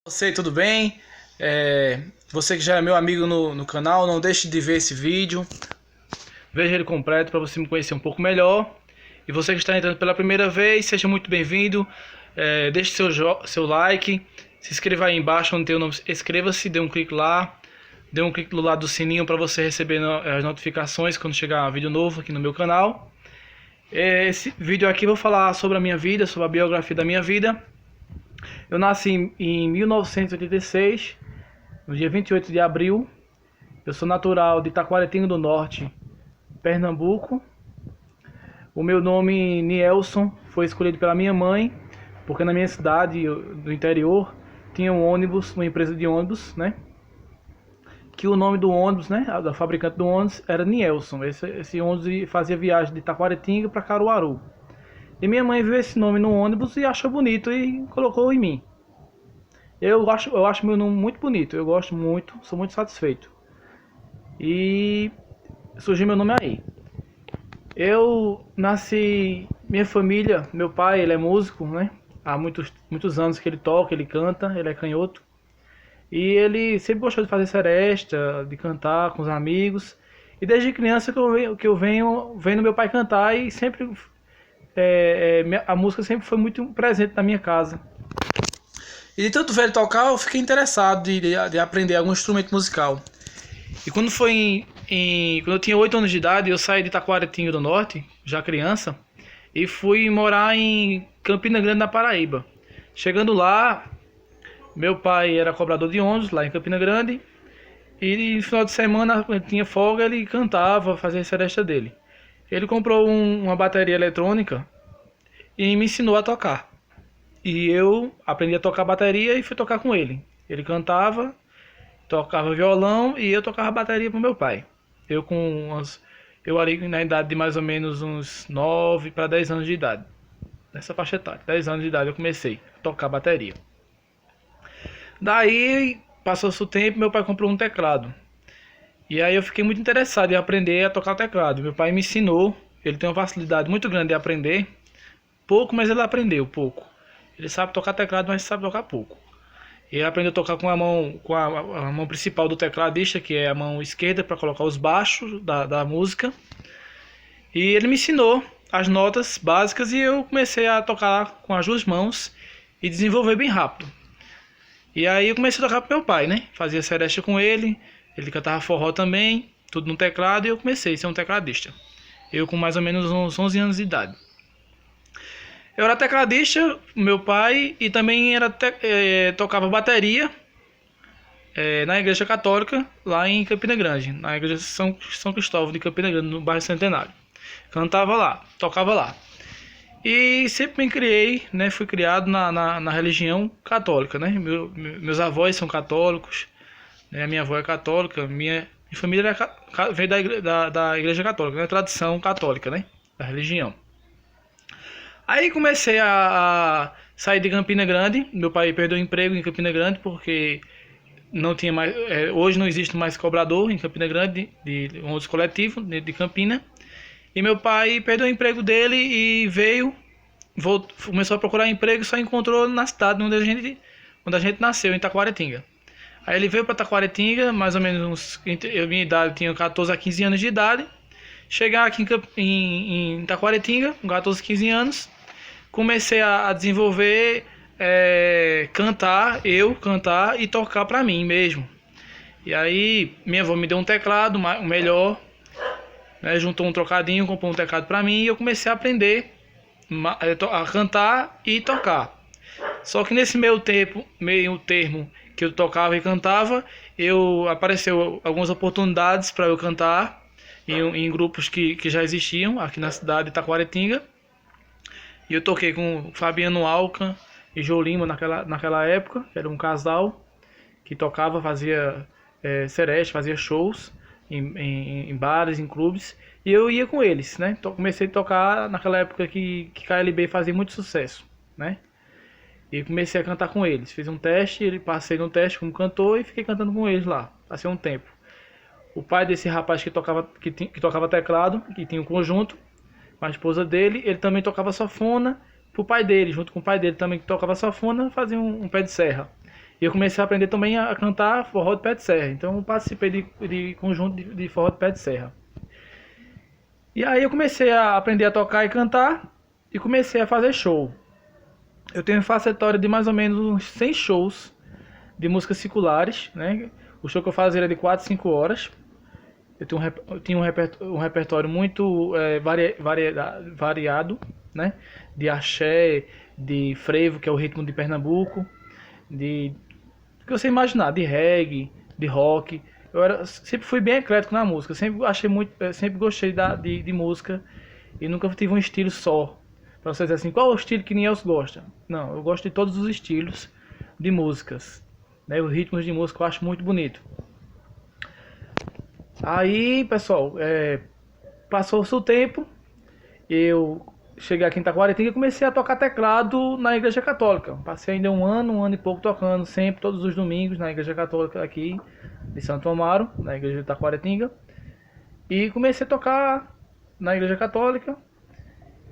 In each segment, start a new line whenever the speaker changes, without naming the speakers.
Você, tudo bem? Você que já é meu amigo no canal, não deixe de ver esse vídeo. Veja ele completo para você me conhecer um pouco melhor. E você que está entrando pela primeira vez, seja muito bem-vindo. Deixe seu like, se inscreva aí embaixo onde tem o nome. Inscreva-se, dê um clique lá. Dê um clique do lado do sininho para você receber as notificações quando chegar vídeo novo aqui no meu canal. Esse vídeo aqui eu vou falar sobre a minha vida, sobre a biografia da minha vida. Eu nasci em 1986, no dia 28 de abril. Eu sou natural de Taquaritinga do Norte, Pernambuco. O meu nome, Nielson, foi escolhido pela minha mãe, porque na minha cidade do interior tinha um ônibus, uma empresa de ônibus, né? Que o nome do ônibus, né, da fabricante do ônibus, era Nielson. Esse ônibus fazia viagem de Taquaritinga para Caruaru. E minha mãe viu esse nome no ônibus e achou bonito e colocou em mim. Eu acho meu nome muito bonito, eu gosto muito, sou muito satisfeito. E surgiu meu nome aí. Eu nasci, minha família, meu pai, ele é músico, né? Há muitos anos que ele toca, ele canta, ele é canhoto. E ele sempre gostou de fazer seresta, de cantar com os amigos. E desde criança que eu venho vendo meu pai cantar e sempre a música sempre foi muito presente na minha casa. E de tanto ver ele tocar, eu fiquei interessado de aprender algum instrumento musical. E quando eu tinha 8 anos de idade, eu saí de Taquaritinga do Norte, já criança, e fui morar em Campina Grande, na Paraíba. Chegando lá, meu pai era cobrador de ônibus lá em Campina Grande, e no final de semana, quando tinha folga, ele cantava, fazia a seresta dele. Ele comprou uma bateria eletrônica e me ensinou a tocar. E eu aprendi a tocar bateria e fui tocar com ele. Ele cantava, tocava violão e eu tocava bateria pro meu pai. Eu ali na idade de mais ou menos uns 9 para 10 anos de idade. Nessa faixa etária, 10 anos de idade eu comecei a tocar bateria. Daí, passou-se o tempo, meu pai comprou um teclado. E aí eu fiquei muito interessado em aprender a tocar o teclado. Meu pai me ensinou, ele tem uma facilidade muito grande de aprender. Pouco, mas ele aprendeu pouco. Ele sabe tocar teclado, mas sabe tocar pouco. Ele aprendeu a tocar com a mão principal do tecladista, que é a mão esquerda, para colocar os baixos da música. E ele me ensinou as notas básicas e eu comecei a tocar com as duas mãos e desenvolver bem rápido. E aí eu comecei a tocar pro meu pai, né? Fazia seresta com ele, ele cantava forró também, tudo no teclado, e eu comecei a ser um tecladista. Eu com mais ou menos uns 11 anos de idade. Eu era tecladista, meu pai, e também tocava bateria na igreja católica, lá em Campina Grande, na igreja São Cristóvão de Campina Grande, no bairro Centenário. Cantava lá, tocava lá. E sempre me criei, né, fui criado na religião católica, né? Meus avós são católicos, né, a minha avó é católica, minha família veio da igreja católica, né? Tradição católica, né? Da religião. Aí comecei a sair de Campina Grande. Meu pai perdeu o emprego em Campina Grande porque não tinha mais. Hoje não existe mais cobrador em Campina Grande de ônibus coletivo de Campina. E meu pai perdeu o emprego dele e começou a procurar emprego e só encontrou na cidade onde a gente nasceu, em Taquaritinga. Aí ele veio para Taquaritinga, mais ou menos minha idade tinha 14 a 15 anos de idade. Chegar aqui em Taquaritinga, com 14, 15 anos, comecei a desenvolver, cantar e tocar pra mim mesmo. E aí minha avó me deu um teclado, um melhor, né, juntou um trocadinho, comprou um teclado pra mim e eu comecei a aprender a cantar e tocar. Só que nesse meio termo que eu tocava e cantava, apareceu algumas oportunidades para eu cantar em grupos que já existiam aqui na cidade de Taquaritinga. E eu toquei com Fabiano Alcan e Jô Lima naquela época, que era um casal que tocava, fazia sereste, fazia shows em bares, em clubes, e eu ia com eles, né? Comecei a tocar naquela época que KLB fazia muito sucesso, né? E comecei a cantar com eles. Fiz um teste, passei no teste como cantor e fiquei cantando com eles lá, passei um tempo. O pai desse rapaz que tocava teclado, que tinha um conjunto, com a esposa dele, ele também tocava sanfona pro pai dele, junto com o pai dele também que tocava sanfona, fazia um pé de serra. E eu comecei a aprender também a cantar forró de pé de serra. Então eu participei de conjunto de forró de pé de serra. E aí eu comecei a aprender a tocar e cantar e comecei a fazer show. Eu tenho facetória de mais ou menos uns 100 shows de músicas seculares, né? O show que eu fazia era de 4, 5 horas. Eu tinha um repertório muito variado, né? De axé, de frevo, que é o ritmo de Pernambuco, de o que você imaginar, de reggae, de rock. Sempre fui bem eclético na música, sempre gostei de música e nunca tive um estilo só. Pra você dizer assim, qual é o estilo que Niels gosta? Não, eu gosto de todos os estilos de músicas, né? Os ritmos de música eu acho muito bonito. Aí, pessoal, passou-se o tempo, eu cheguei aqui em Taquaritinga e comecei a tocar teclado na Igreja Católica. Passei ainda um ano e pouco tocando sempre, todos os domingos na Igreja Católica aqui de Santo Amaro, na Igreja de Taquaritinga. E comecei a tocar na Igreja Católica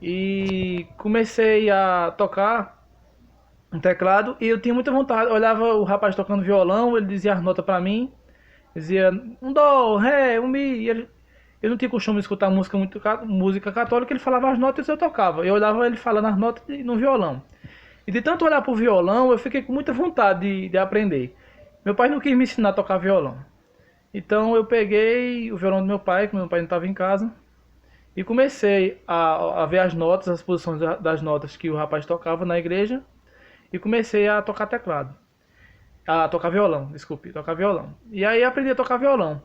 e comecei a tocar um teclado e eu tinha muita vontade. Eu olhava o rapaz tocando violão, ele dizia as notas pra mim, dizia um dó, ré, um mi. Eu não tinha costume de escutar música católica, ele falava as notas e eu tocava. Eu olhava ele falando as notas no violão. E de tanto olhar pro violão, eu fiquei com muita vontade de aprender. Meu pai não quis me ensinar a tocar violão. Então eu peguei o violão do meu pai, que meu pai não estava em casa, e comecei a ver as notas, as posições das notas que o rapaz tocava na igreja, e comecei a tocar teclado. A tocar violão, desculpe, tocar violão. E aí aprendi a tocar violão.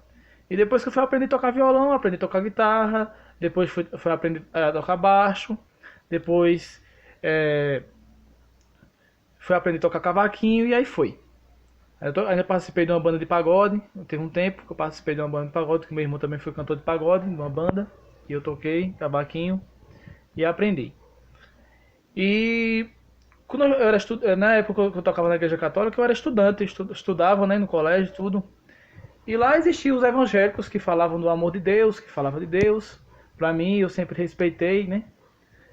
E depois que eu fui aprender a tocar violão, aprendi a tocar guitarra, depois fui aprender a tocar baixo, depois fui aprender a tocar cavaquinho e aí foi. Ainda participei de uma banda de pagode, teve um tempo que eu participei de uma banda de pagode, que meu irmão também foi cantor de pagode, de uma banda, e eu toquei cavaquinho e aprendi. E quando eu era na época que eu tocava na igreja católica, eu era estudante, estudava, né, no colégio, tudo. E lá existiam os evangélicos que falavam do amor de Deus, que falavam de Deus. Pra mim, eu sempre respeitei, né?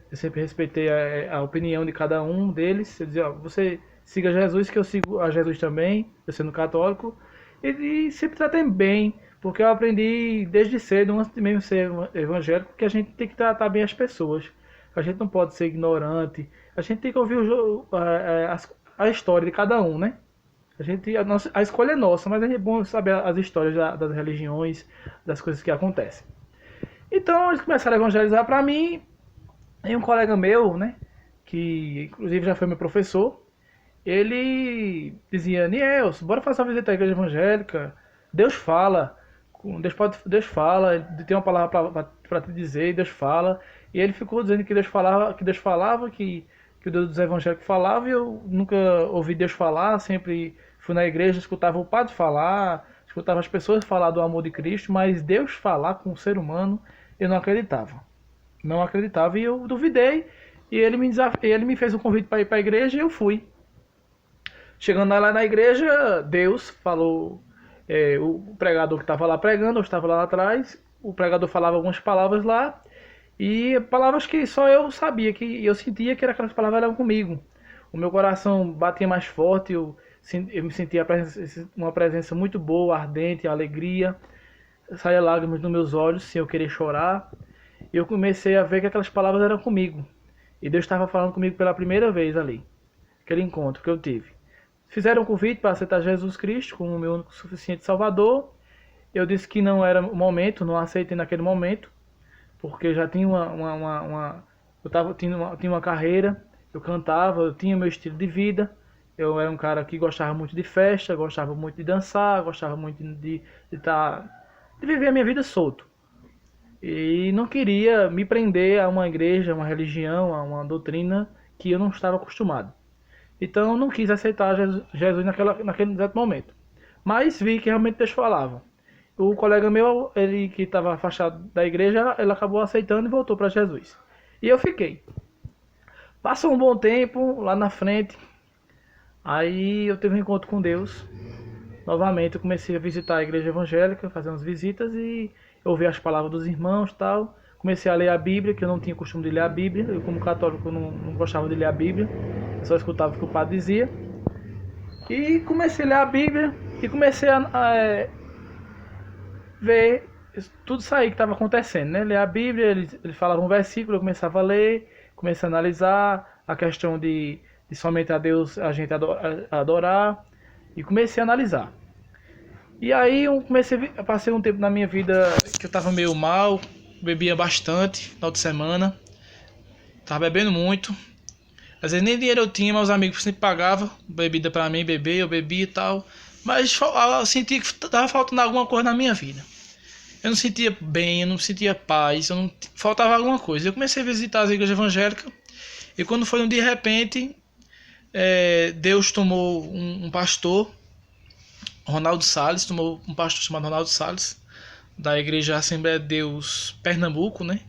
Eu sempre respeitei a opinião de cada um deles. Eu dizia, ó, você siga Jesus, que eu sigo a Jesus também, eu sendo católico. E sempre tratei bem, porque eu aprendi desde cedo, antes de mesmo ser evangélico, que a gente tem que tratar bem as pessoas. A gente não pode ser ignorante. A gente tem que ouvir a história de cada um, né? A escolha é nossa, mas é bom saber as histórias das religiões, das coisas que acontecem. Então eles começaram a evangelizar para mim, e um colega meu, né, que inclusive já foi meu professor, ele dizia, Niels, bora fazer uma visita à igreja evangélica, Deus fala, Deus fala, ele tem uma palavra para te dizer, Deus fala, e ele ficou dizendo que Deus falava, que o Deus dos evangélicos falava, e eu nunca ouvi Deus falar, sempre fui na igreja, escutava o padre falar, escutava as pessoas falar do amor de Cristo, mas Deus falar com o ser humano, eu não acreditava. Não acreditava e eu duvidei, e ele me fez um convite para ir para a igreja e eu fui. Chegando lá na igreja, Deus falou, o pregador que estava lá pregando, eu estava lá atrás, o pregador falava algumas palavras lá, e palavras que só eu sabia, que eu sentia que aquelas palavras eram comigo. O meu coração batia mais forte, eu me sentia uma presença muito boa, ardente, alegria. Saía lágrimas nos meus olhos sem eu querer chorar. E eu comecei a ver que aquelas palavras eram comigo. E Deus estava falando comigo pela primeira vez ali. Aquele encontro que eu tive. Fizeram um convite para aceitar Jesus Cristo como o meu único suficiente Salvador. Eu disse que não era o momento, não aceitei naquele momento. Porque eu já tinha tinha uma carreira, eu cantava, eu tinha meu estilo de vida. Eu era um cara que gostava muito de festa, gostava muito de dançar, gostava muito de viver a minha vida solto. E não queria me prender a uma igreja, a uma religião, a uma doutrina que eu não estava acostumado. Então eu não quis aceitar Jesus naquele exato momento. Mas vi que realmente Deus falava. O colega meu, ele que estava afastado da igreja, ele acabou aceitando e voltou para Jesus. E eu fiquei. Passou um bom tempo lá na frente. Aí eu tive um encontro com Deus. Novamente eu comecei a visitar a igreja evangélica, fazer umas visitas e ouvir as palavras dos irmãos e tal. Comecei a ler a Bíblia, que eu não tinha costume de ler a Bíblia. Eu como católico não gostava de ler a Bíblia. Eu só escutava o que o padre dizia. E comecei a ler a Bíblia e comecei a ver tudo isso aí que estava acontecendo, né? Ler a Bíblia, ele falava um versículo, eu começava a ler, comecei a analisar a questão de somente a Deus a gente adorar e comecei a analisar. E aí eu passei um tempo na minha vida que eu estava meio mal, bebia bastante, final de semana, tava bebendo muito. Às vezes nem dinheiro eu tinha, mas os amigos sempre pagavam bebida pra mim, beber, eu bebia e tal. Mas eu sentia que tava faltando alguma coisa na minha vida. Eu não sentia bem, eu não sentia paz, eu não faltava alguma coisa. Eu comecei a visitar as igrejas evangélicas e quando foi de repente, Deus tomou um pastor, Ronaldo Salles, tomou um pastor chamado Ronaldo Salles, da igreja Assembleia de Deus Pernambuco, né?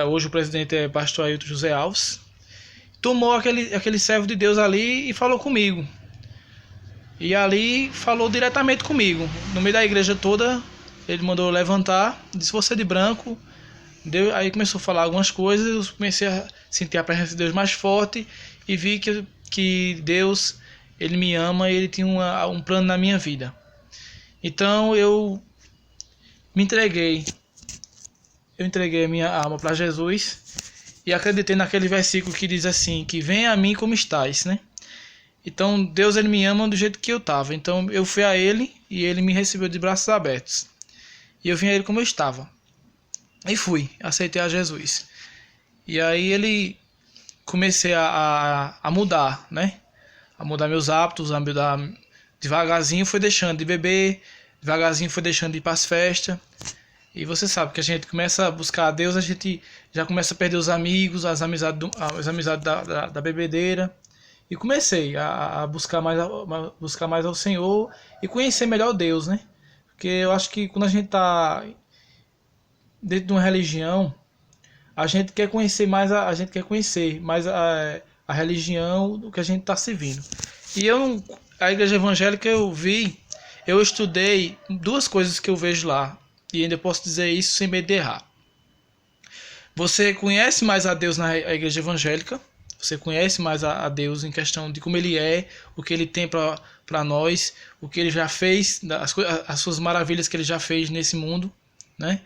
Hoje o presidente é pastor Ailton José Alves. Tomou aquele servo de Deus ali e falou comigo. E ali falou diretamente comigo. No meio da igreja toda, ele mandou levantar, disse: você de branco. Aí começou a falar algumas coisas, eu comecei a sentir a presença de Deus mais forte e vi que Deus, ele me ama e ele tinha um plano na minha vida. Então eu me entreguei. Eu entreguei a minha alma para Jesus e acreditei naquele versículo que diz assim, que venha a mim como estás, né? Então Deus, ele me ama do jeito que eu estava. Então eu fui a ele e ele me recebeu de braços abertos. E eu vim a ele como eu estava. E fui, aceitei a Jesus. E aí ele comecei a mudar, né? A mudar meus hábitos, a mudar devagarzinho, foi deixando de beber, devagarzinho foi deixando de ir para as festas. E você sabe que a gente começa a buscar a Deus, a gente já começa a perder os amigos, as amizades da bebedeira. E comecei a buscar mais ao Senhor e conhecer melhor Deus, né? Porque eu acho que quando a gente está dentro de uma religião, a gente quer conhecer mais a gente quer conhecer mais a religião do que a gente está servindo. E a igreja evangélica eu estudei duas coisas que eu vejo lá. E ainda posso dizer isso sem medo de errar. Você conhece mais a Deus na igreja evangélica. Você conhece mais a Deus em questão de como Ele é, o que Ele tem para nós, o que Ele já fez, as suas maravilhas que Ele já fez nesse mundo, né?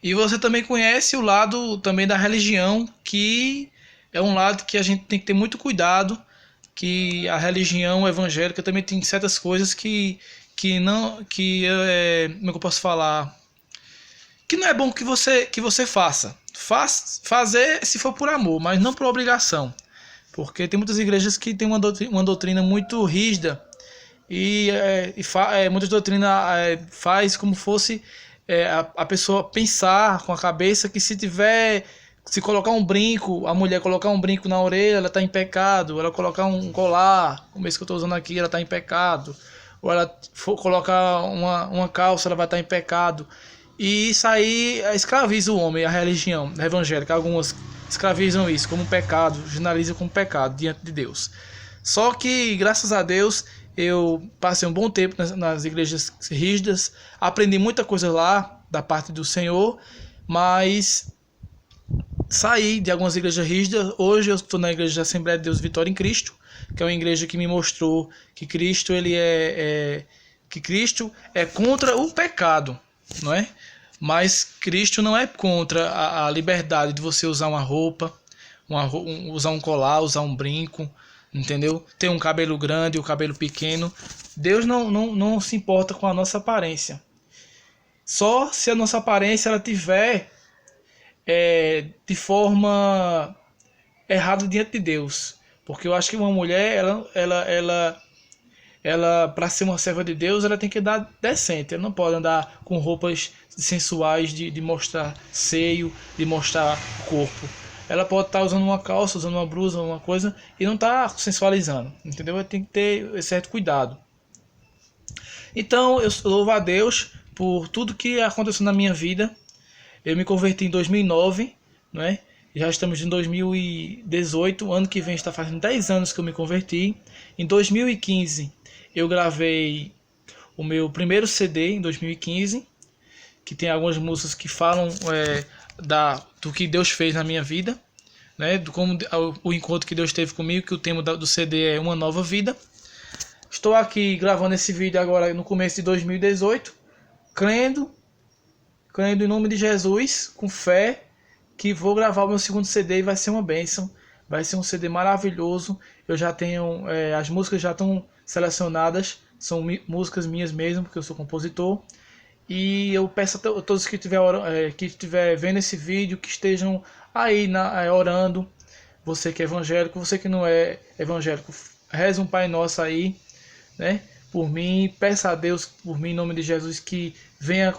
E você também conhece o lado também da religião, que é um lado que a gente tem que ter muito cuidado, que a religião evangélica também tem certas coisas que não, como é que eu posso falar? Que não é bom que você faça. Fazer se for por amor, mas não por obrigação. Porque tem muitas igrejas que têm uma doutrina muito rígida e muitas doutrinas faz como fosse a pessoa pensar com a cabeça que se colocar um brinco, a mulher colocar um brinco na orelha, ela está em pecado. Ela colocar um colar, como esse que eu estou usando aqui, ela está em pecado. Ou ela colocar uma calça, ela vai estar em pecado. E isso aí escraviza o homem, a religião evangélica. Algumas escravizam isso como um pecado, generalizam como pecado diante de Deus. Só que, graças a Deus, eu passei um bom tempo nas igrejas rígidas, aprendi muita coisa lá da parte do Senhor, mas saí de algumas igrejas rígidas. Hoje eu estou na igreja da Assembleia de Deus Vitória em Cristo, que é uma igreja que me mostrou que Cristo que Cristo é contra o pecado, não é? Mas Cristo não é contra a liberdade de você usar uma roupa, usar um colar, usar um brinco, entendeu? Ter um cabelo grande ou cabelo pequeno. Deus não se importa com a nossa aparência. Só se a nossa aparência ela tiver de forma errada diante de Deus. Porque eu acho que uma mulher, ela para ser uma serva de Deus, ela tem que andar decente. Ela não pode andar com roupas sensuais de mostrar seio, de mostrar corpo. Ela pode estar usando uma calça, usando uma blusa, uma coisa, e não está sensualizando, entendeu? Ela tem que ter certo cuidado. Então eu louvo a Deus por tudo que aconteceu na minha vida. Eu me converti em 2009, não é? Já estamos em 2018, ano que vem está fazendo 10 anos que eu me converti. Em 2015 eu gravei o meu primeiro CD, em 2015, que tem algumas músicas que falam do que Deus fez na minha vida, né, como o encontro que Deus teve comigo, que o tema do CD é Uma Nova Vida. Estou aqui gravando esse vídeo agora no começo de 2018, crendo em nome de Jesus, com fé, que vou gravar o meu segundo CD e vai ser uma bênção. Vai ser um CD maravilhoso. Eu já tenho, as músicas já estão selecionadas, são músicas minhas mesmo, porque eu sou compositor. E eu peço a todos que estiver vendo esse vídeo, que estejam aí orando. Você que é evangélico, você que não é evangélico, reze um Pai Nosso aí, né? Por mim, peça a Deus, por mim, em nome de Jesus, que venha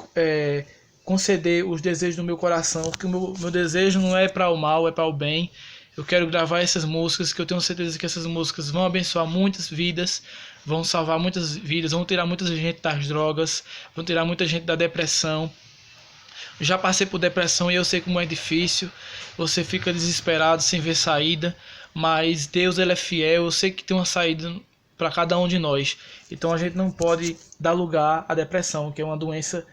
conceder os desejos do meu coração, porque o meu desejo não é para o mal, é para o bem. Eu quero gravar essas músicas, que eu tenho certeza que essas músicas vão abençoar muitas vidas, vão salvar muitas vidas, vão tirar muita gente das drogas, vão tirar muita gente da depressão. Eu já passei por depressão e eu sei como é difícil, você fica desesperado sem ver saída, mas Deus, ele é fiel, eu sei que tem uma saída para cada um de nós. Então a gente não pode dar lugar à depressão, que é uma doença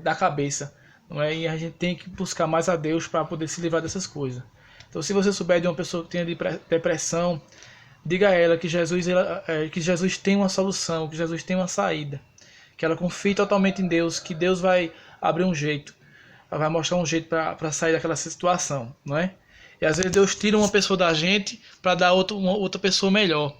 da cabeça, não é? E a gente tem que buscar mais a Deus para poder se livrar dessas coisas. Então, se você souber de uma pessoa que tenha depressão, diga a ela que Jesus tem uma solução, que Jesus tem uma saída, que ela confie totalmente em Deus, que Deus vai abrir um jeito, vai mostrar um jeito para sair daquela situação, não é? E às vezes Deus tira uma pessoa da gente para dar uma outra pessoa melhor.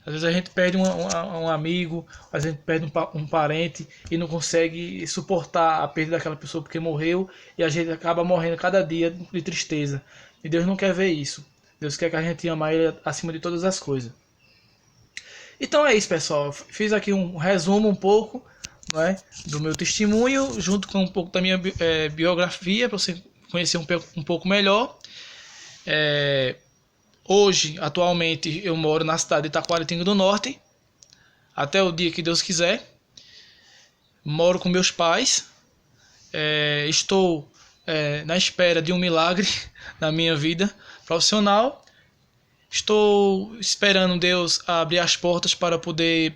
Às vezes a gente perde um amigo, a gente perde um parente e não consegue suportar a perda daquela pessoa porque morreu, e a gente acaba morrendo cada dia de tristeza. E Deus não quer ver isso. Deus quer que a gente ame Ele acima de todas as coisas. Então é isso, pessoal. Fiz aqui um resumo um pouco, não é, do meu testemunho, junto com um pouco da minha biografia, para você conhecer um pouco melhor. Hoje, atualmente, eu moro na cidade de Itaquaritinga do Norte, até o dia que Deus quiser. Moro com meus pais. Estou na espera de um milagre na minha vida profissional. Estou esperando Deus abrir as portas para poder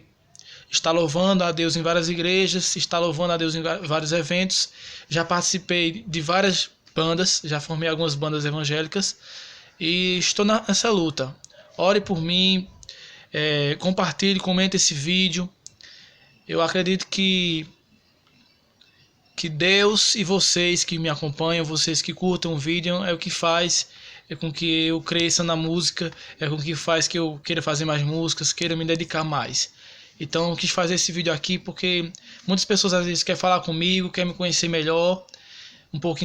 estar louvando a Deus em várias igrejas, estar louvando a Deus em vários eventos. Já participei de várias bandas, já formei algumas bandas evangélicas e estou nessa luta. Ore por mim, compartilhe, comente esse vídeo. Eu acredito que Deus e vocês que me acompanham, vocês que curtam o vídeo, é o que faz com que eu cresça na música, é o que faz que eu queira fazer mais músicas, queira me dedicar mais. Então eu quis fazer esse vídeo aqui porque muitas pessoas às vezes querem falar comigo, querem me conhecer melhor,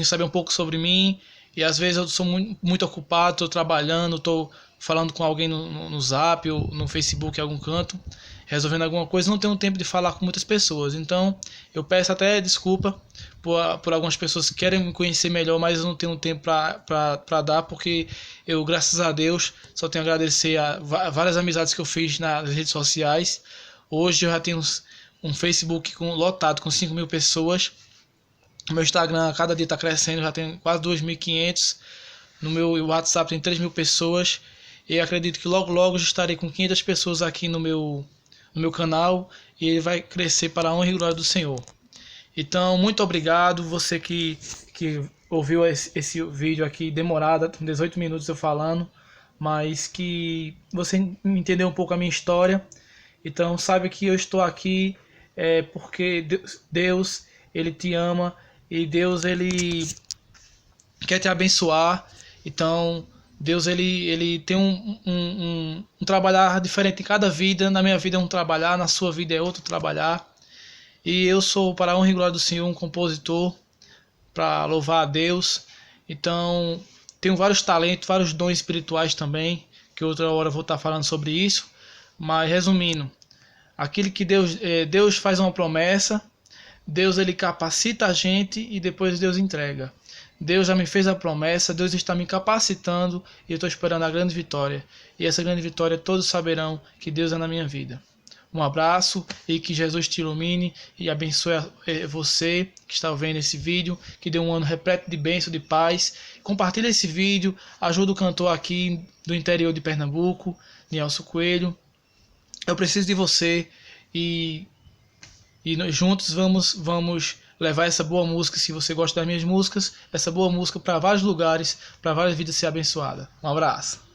saber um pouco sobre mim, e às vezes eu sou muito ocupado, estou trabalhando, estou falando com alguém no Zap ou no Facebook em algum canto, resolvendo alguma coisa, não tenho tempo de falar com muitas pessoas. Então eu peço até desculpa por algumas pessoas que querem me conhecer melhor, mas eu não tenho tempo para dar, porque eu, graças a Deus, só tenho a agradecer a várias amizades que eu fiz nas redes sociais. Hoje eu já tenho um Facebook lotado com 5.000 pessoas. O meu Instagram a cada dia está crescendo, já tem quase 2.500. No meu WhatsApp tem 3.000 pessoas. E acredito que logo logo já estarei com 500 pessoas aqui no meu canal. E ele vai crescer para a honra e glória do Senhor. Então, muito obrigado. Você que ouviu esse vídeo aqui demorado, 18 minutos eu falando. Mas que você entendeu um pouco a minha história. Então, saiba que eu estou aqui porque Deus, Ele te ama. E Deus, Ele quer te abençoar. Então Deus, ele tem um trabalhar diferente em cada vida. Na minha vida é um trabalhar, na sua vida é outro trabalhar. E eu sou, para a honra e glória do Senhor, um compositor para louvar a Deus. Então tenho vários talentos, vários dons espirituais também, que outra hora eu vou estar falando sobre isso. Mas resumindo, aquilo que Deus faz uma promessa, Deus, ele capacita a gente e depois Deus entrega. Deus já me fez a promessa, Deus está me capacitando e eu estou esperando a grande vitória. E essa grande vitória todos saberão que Deus é na minha vida. Um abraço e que Jesus te ilumine e abençoe você que está vendo esse vídeo, que dê um ano repleto de bênção, de paz. Compartilhe esse vídeo, ajuda o cantor aqui do interior de Pernambuco, Nelson Coelho. Eu preciso de você e nós juntos vamos levar essa boa música, se você gosta das minhas músicas, essa boa música para vários lugares, para várias vidas ser abençoadas. Um abraço.